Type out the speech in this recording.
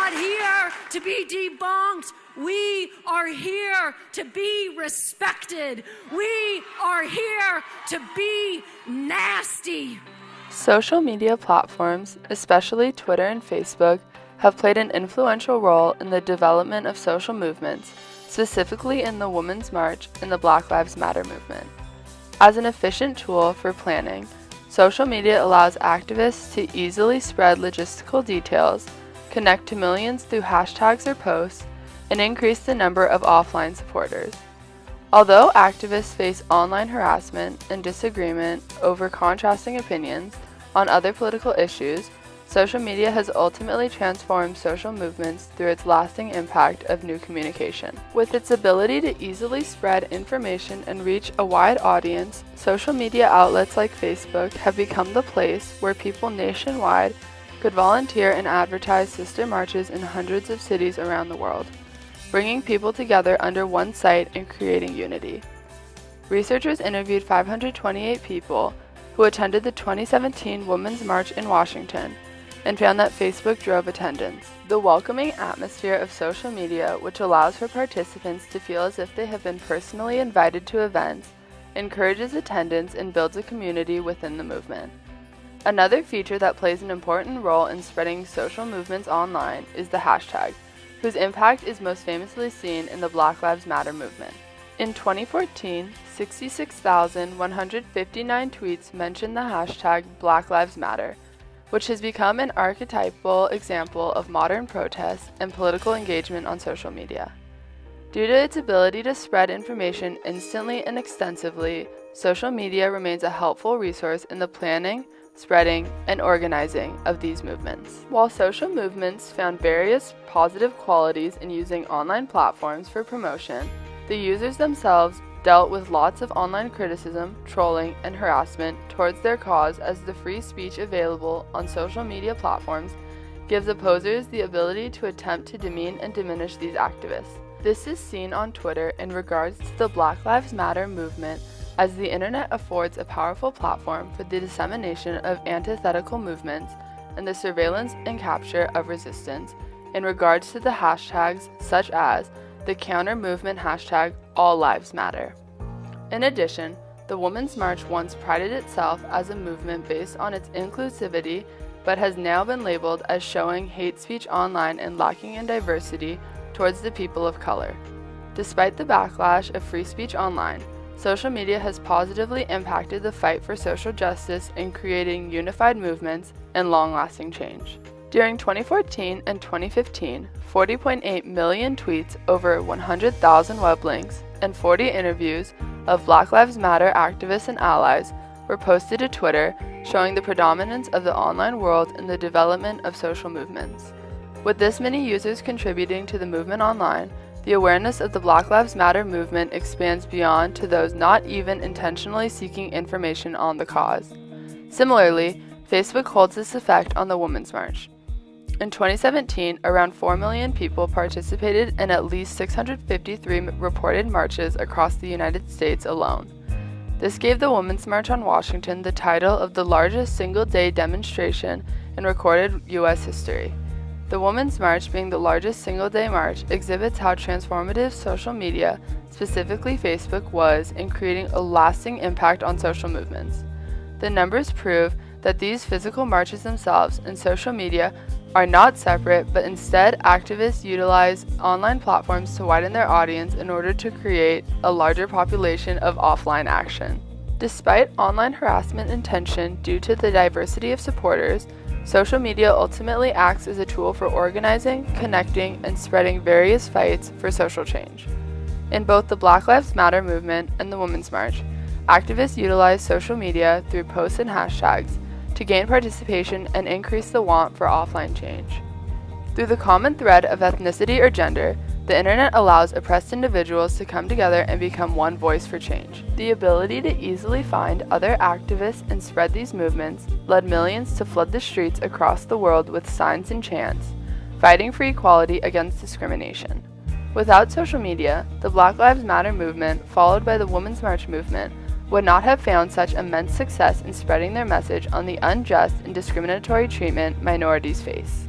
not here to be debunked. We are here to be respected. We are here to be nasty. Social media platforms, especially Twitter and Facebook, have played an influential role in the development of social movements, specifically in the Women's March and the Black Lives Matter movement. As an efficient tool for planning, social media allows activists to easily spread logistical details, connect to millions through hashtags or posts, and increase the number of offline supporters. Although activists face online harassment and disagreement over contrasting opinions on other political issues, social media has ultimately transformed social movements through its lasting impact of new communication. With its ability to easily spread information and reach a wide audience, social media outlets like Facebook have become the place where people nationwide could volunteer and advertise sister marches in hundreds of cities around the world, bringing people together under one site and creating unity. Researchers interviewed 528 people who attended the 2017 Women's March in Washington and found that Facebook drove attendance. The welcoming atmosphere of social media, which allows for participants to feel as if they have been personally invited to events, encourages attendance and builds a community within the movement. Another feature that plays an important role in spreading social movements online is the hashtag, whose impact is most famously seen in the Black Lives Matter movement. In 2014, 66,159 tweets mentioned the hashtag Black Lives Matter, which has become an archetypal example of modern protest and political engagement on social media. Due to its ability to spread information instantly and extensively, social media remains a helpful resource in the planning, spreading, and organizing of these movements. While social movements found various positive qualities in using online platforms for promotion, the users themselves dealt with lots of online criticism, trolling, and harassment towards their cause, as the free speech available on social media platforms gives opposers the ability to attempt to demean and diminish these activists. This is seen on Twitter in regards to the Black Lives Matter movement, as the internet affords a powerful platform for the dissemination of antithetical movements and the surveillance and capture of resistance in regards to the hashtags such as the counter-movement hashtag All Lives Matter. In addition, the Women's March once prided itself as a movement based on its inclusivity, but has now been labeled as showing hate speech online and lacking in diversity towards the people of color. Despite the backlash of free speech online, social media has positively impacted the fight for social justice in creating unified movements and long-lasting change. During 2014 and 2015, 40.8 million tweets, over 100,000 web links, and 40 interviews of Black Lives Matter activists and allies were posted to Twitter, showing the predominance of the online world in the development of social movements. With this many users contributing to the movement online, the awareness of the Black Lives Matter movement expands beyond to those not even intentionally seeking information on the cause. Similarly, Facebook holds this effect on the Women's March. In 2017, around 4 million people participated in at least 653 reported marches across the United States alone. This gave the Women's March on Washington the title of the largest single-day demonstration in recorded U.S. history. The Women's March, being the largest single-day march, exhibits how transformative social media, specifically Facebook, was in creating a lasting impact on social movements. The numbers prove that these physical marches themselves and social media are not separate, but instead activists utilize online platforms to widen their audience in order to create a larger population of offline action. Despite online harassment and tension due to the diversity of supporters, social media ultimately acts as a tool for organizing, connecting, and spreading various fights for social change. In both the Black Lives Matter movement and the Women's March, activists utilize social media through posts and hashtags to gain participation and increase the want for offline change. Through the common thread of ethnicity or gender, the internet allows oppressed individuals to come together and become one voice for change. The ability to easily find other activists and spread these movements led millions to flood the streets across the world with signs and chants, fighting for equality against discrimination. Without social media, the Black Lives Matter movement, followed by the Women's March movement, would not have found such immense success in spreading their message on the unjust and discriminatory treatment minorities face.